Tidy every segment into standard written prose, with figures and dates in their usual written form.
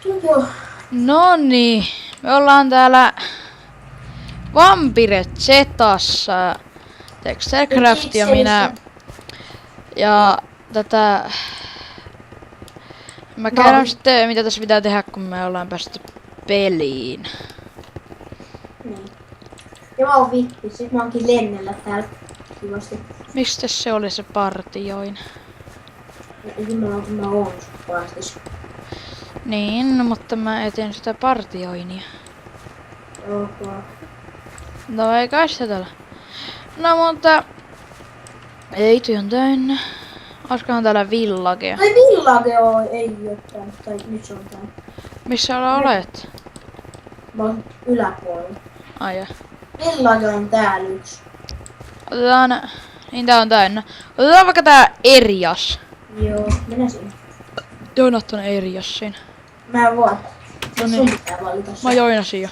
Joo. Noniin, me ollaan täällä Vampire Zetassa. Textercraft ja minä. Ja tätä... Mä kerron sitten mitä tässä pitää tehdä kun me ollaan päästy peliin. Niin. Ja mä oon Vippi, sit mä oonkin Lennellä täällä kivasti. Mistä se oli se partioin? Mä oon partis. Niin, no, mutta mä etin sitä partioinia. Okay. No ei kai sitä täällä. No mutta... Ei, toi on täynnä. Olisikohan täällä villagea? Ai village ei jotain, tai nyt se on täällä. Missä olet? Mä oon yläpuolella. Ai ja. Village on täällä yksi. Otetaan... Niin tää on täynnä. Otetaan vaikka tää Erias. Joo, mennä sinne. Joinat on Eriasin. Mä en voi. No niin. Sun pitää valita se. Mä joinasin jo.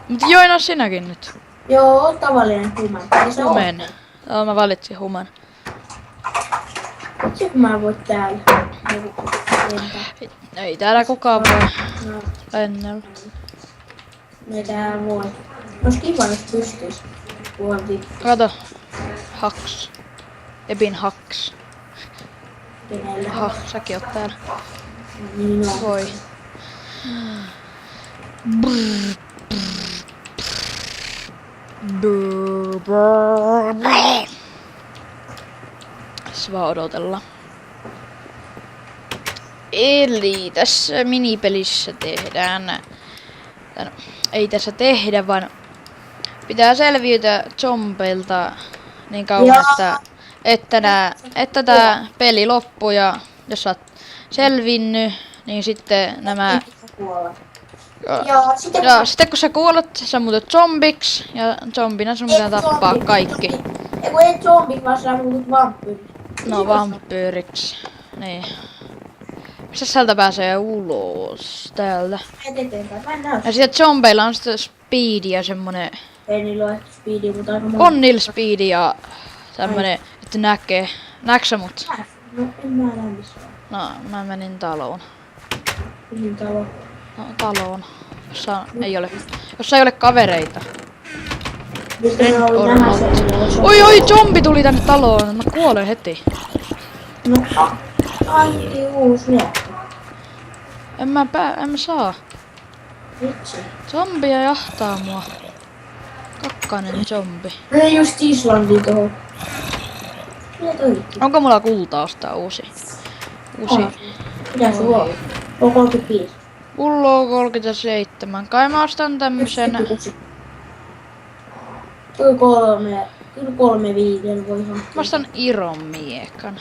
Mut joina sinäkin nyt. Joo, tavallinen human. Ei se Humen. Joo, mä valitsin human. Se kun mä voin täällä. Ei täällä kukaan voi No, lennellä. me täällä voi. Ois kiva jos pystyis. Vuosi. Kato. Haks. Ebin haks. Kenellä. Aha, säkin oot täällä. Niin on. Voi. Tässä vaan odotellaan. Eli tässä minipelissä tehdään... No, ei tässä tehdä, vaan pitää selviytyä zombeilta niin kauan, että tää peli loppuu ja jos sä oot selvinnyt, niin sitten nämä... Ja sitten kun sä kuolet, sä muutut zombiksi ja zombina sun pitää tappaa kaikki. Ei kun ei zombi, vaan sä muutut vampyyri. No vampyyriksi. Niin. Missä sieltä pääsee ulos? Täältä. Et eteenpäin, mä en näy. Ja sitten zombeilla on sitten speedi ja semmonen... Ei niillä ole speedia, mutta aika monta. On niillä speedi ja semmonen, että näkee. Näksä mut? No en mä näe missään. No, mä menin taloon. Mihin talo? No, taloon. Jossa ei ole kavereita. Mistä mä olin nähdä sen? Oi, zombi tuli tänne taloon. Mä kuolen heti. No, ainakin uusi miekka. En mä saa. Vitsi. Zombia jahtaa mua. Kakkanen zombi. Mene just Islandiin tohon. Mitä toi? Onko mulla kultaa ostaa uusi? Mitä sulla on? On 35. Mulla on 37. Kai mä ostan tämmösen... Kyllä 35 voi hankkia. Mä ostan Iron miekan.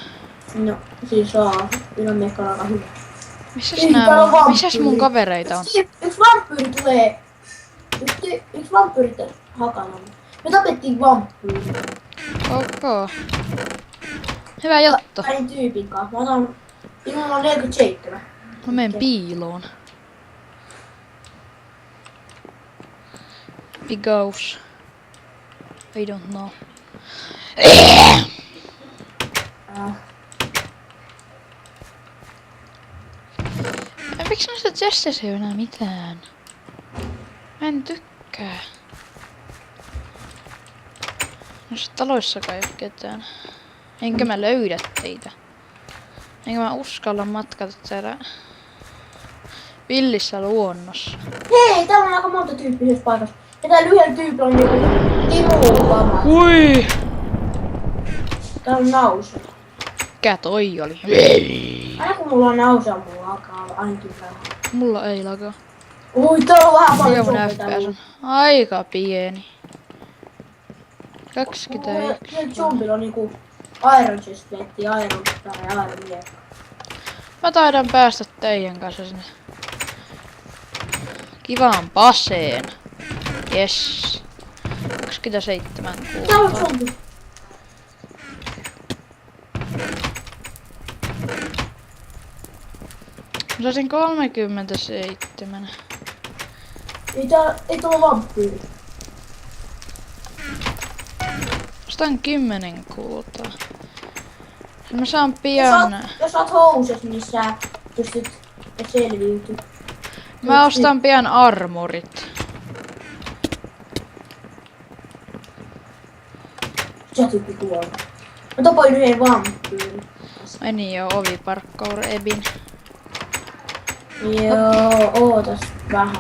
No, siis saa. Iron miekka on aika hyvä. Missäs mun kavereita on? Yksi vampyyri tulee. Yksi vampyyri hakana. Me tapettiin vampyyri. Ok. Hyvä juttu. Parin tyypin kanssa. Mä otan... Minulla on 47. Mä menen piiloon. He goes. I don't know. Miksi noista chesteissä ei oo enää mitään? Mä en tykkää. Noissa taloissakaan ei oo ketään. Enkä mä löydä teitä. Enkä mä uskalla matkata täällä villissä luonnossa. Hei, täällä on aika monta tyyppisessä paikassa. Ja täällä yhdellä tyypillä on joku Timu-lama. Ui! Täällä on nause. Mikä toi oli? Aina kun mulla on nause, mulla alkaa olla ainakin vähän. Mulla ei lakaa. Ui, täällä on vähän Mikä paljon mun zombeita. FPS on? Aika pieni. 21. Kyllä zombilla on niinku Iron Chestplate, Iron Star ja Iron miekka. Mä taidan päästä teidän kanssa sinne kivaan paseen. Yes. 27 Täällä on kuukautta. zombi. Mä saisin 37. Ei täällä vampyyri. Ostan 10 kultaa. Mä saan pian... Jos oot houses, niin sä pystyt selviytymään. Mä ostan pian armorit. Sä tyyppi tuolla. Mä tapoin yhden vampyyrin. Ai niin joo, oviparkkaur Ebin. Joo, ootas vähän.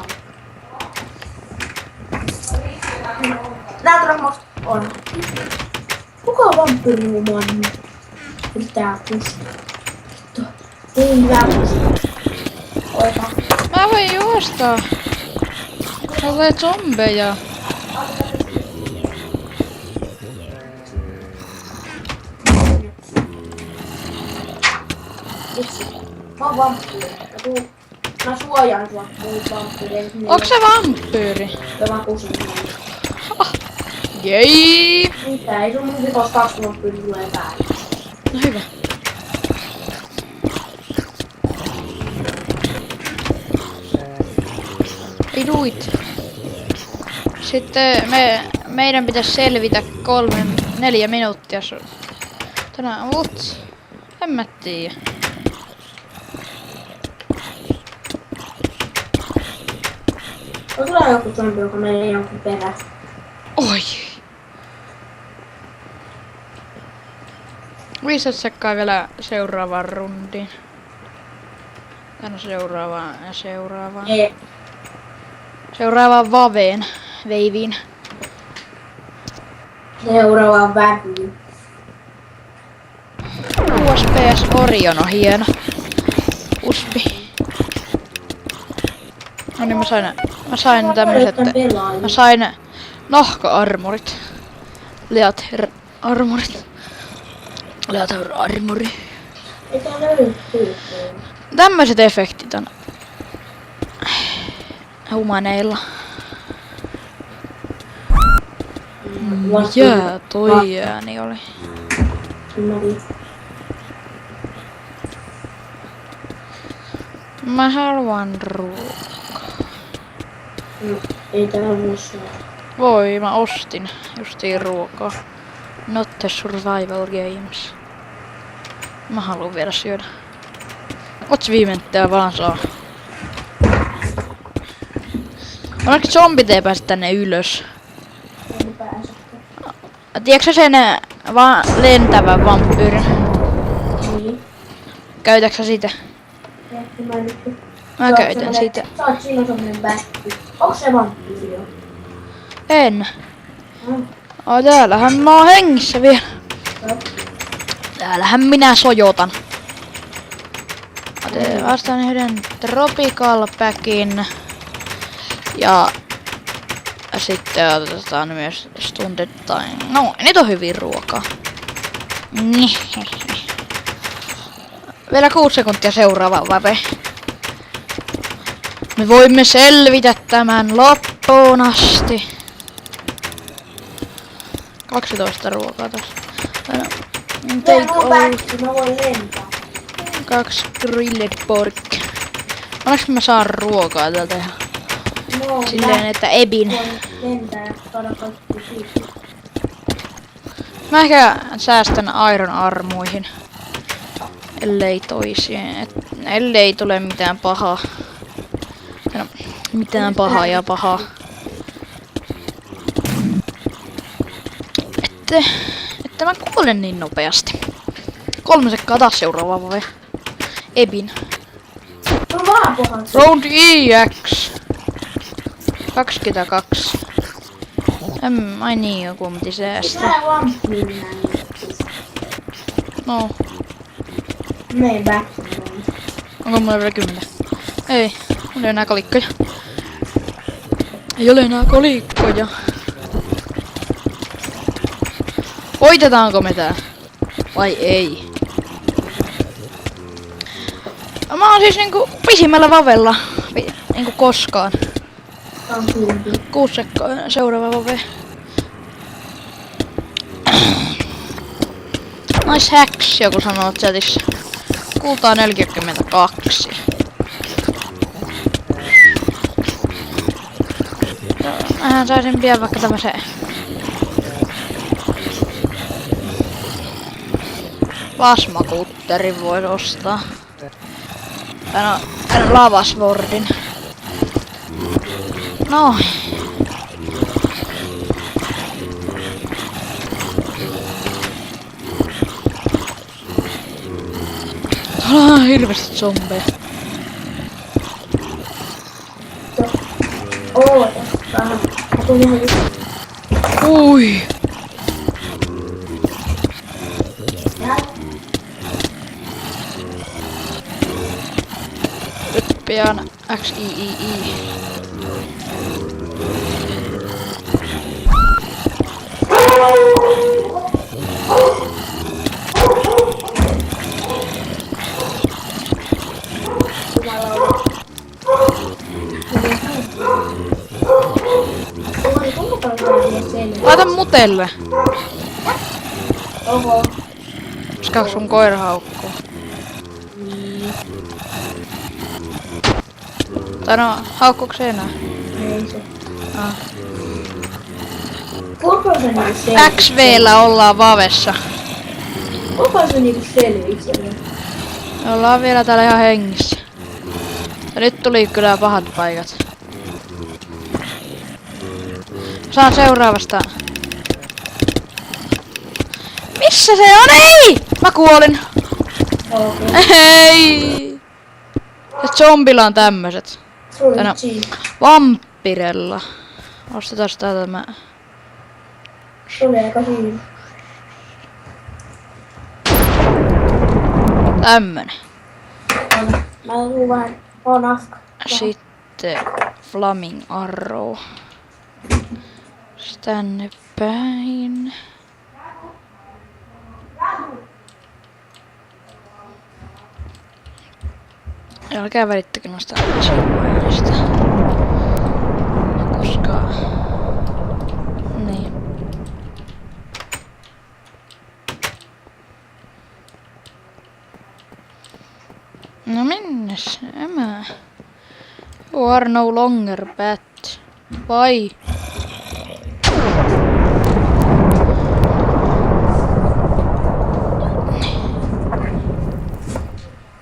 Nää trommosta on. Kuka on vampyyrinuman? Pitää kustaa. Ei hyvä kustaa. Oika. Mä voin juosta. Tulee zombeja. Vitsi. Mä oon vampyyri. Mä suojaan sua, muut vampyyreet. Onks se vampyyri? Ja mä kusin. Jei! Mitä? Ei sun mun rikos 2 vampyyri tulee päälle. No hyvä. Iduit. Sitten meidän pitäisi selvitä 3-4 minuuttia. Tänään uts. En mä tiedä. On sulla joku zombi, joka menee jonkun perään. Oi. Viisat sekkaa vielä seuraavaan rundiin. Tänne seuraavaan ja seuraavaan. Ei. Seuraavaan veiviin. Seuraava väky. USPS Orion on hieno. Uspi. No niin mä sain tämmöset. Mä sain nahka-armorit. Leather-armorit. Leather-armori. Ei tää löydy. Tämmöset efektit on humaneilla. Jää, toi ääni oli. Mä haluan ruokaa. No, ei täällä voi saada. Voi, mä ostin justiin ruokaa. Not the survival games. Mä haluan vielä syödä. Ots viimettää vaan saa. Onneksi zombit ei pääse tänne ylös. Ei pääse. Tiedätkö sen vaan lentävän vampyyrin? Niin. Käytätkö sitä? Ehkä mä nyt. Mä käytän sitä. Sä oot siinä semmonen bäkki. Onks se vampyyri jo? En. Mm. Täällähän mä oon hengissä vielä. No. Täällähän minä sojotan. Vastaan yhden Tropical Packin. Ja sitten otetaan myös Stunted Time. No, nyt on hyvin ruokaa. Vielä 6 sekuntia seuraava vape. Me voimme selvitä tämän loppuun asti. 12 ruokaa tässä. Take all. Bäkki, mä voin lentää. 2 grilled pork. Onneksi mä saan ruokaa täältä ihan. No, Silleen, että Ebin. voin lentää ja saada kaikki siitä. Mä ehkä säästän Iron armuihin. Ellei tule mitään pahaa. No, mitään pahaa ja pahaa. Että mä kuolen niin nopeasti. 3 sekkaa taas seuraava vai? Ebin. No vaan pohan se. Round EX. 22. Ai niin, joku piti säästää. Mä vampyyrinä nyt. No, Meen bäkki. onko mulla vielä 10? Ei, mulla ei enää kolikkoja. Ei ole enää kolikkoja. Voitetaanko me tää? Vai ei? Mä oon siis niinku pisimmällä vavella. Niinku koskaan. Tää on kylpi. 6 sekkaa seuraava vave. Nice hacks, joku sanoo chatissa. Kultaa 42. Mähän saisin pian vaikka tämmösen plasmakutterin voisi ostaa. Tai no, lavasvordin. No. Tuolla on hirveästi zombeja. Oota. Vähän. Mä tuun ihan just. Ui. Nyt pian XIII. Laita mutelle. Oho. Koska sun koira haukkuu. Tai no, haukkuuko se enää? Ei se. Ah. Kuinka se niinku selvii? XV:llä ollaan Vavessa. Kuinka se niinku selvii siellä? Me ollaan vielä täällä ihan hengissä. Ja nyt tuli kyllä pahat paikat. Saan seuraavasta. Missä se on? Ei! Mä kuolin. Okei. Ei! Ja zombilla on tämmöset. Sulla Tänä- on cheat. Vampirella. Ostetaan tämä. Se oli aika hyvin. Tämmönen. Mä tuun vähän. On afka. Sitten Flaming Arrow. Tänne päin. Älkää välittäkö noista asioista. Koska... Niin. No minnes nämä? You are no longer bad. Vai?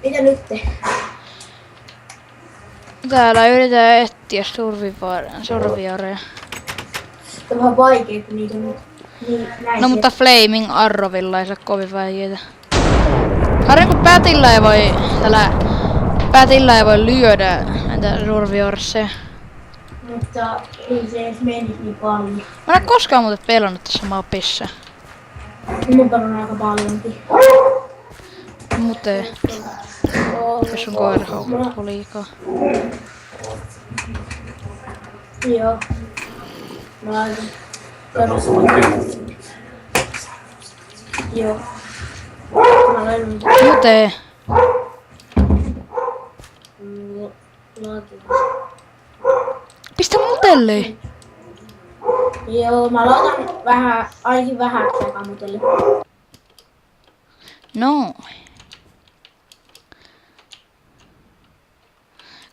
Mitä nyt te? Täällä yritetään etsiä surviareja. Tämä on vähän vaikea, kun niitä on nyt niin näin. No mutta Flaming Arrowilla ei saa kovin vaikeita. Harri kun Pätillä ei voi lyödä näitä surviorseja. Mutta ei se edes mennyt niin paljon. Mä en oo koskaan muuten pelannut tässä mapissa. Mun on aika paljonkin. Muuten, jos sun koira haukkuu liikaa. Joo. Mä laitan. Joo. Mä laitan. Muuten, Laitan. pistä mutelle! Joo, mä laitan vähän, ainakin vähän sekamutelle. No.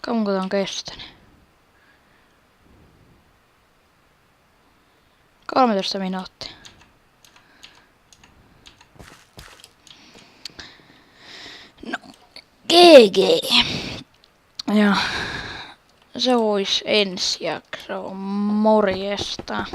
Kauanko tää on kestänyt? 13 minuuttia. No, GG. Ja se olisi ensi jakso. Morjesta.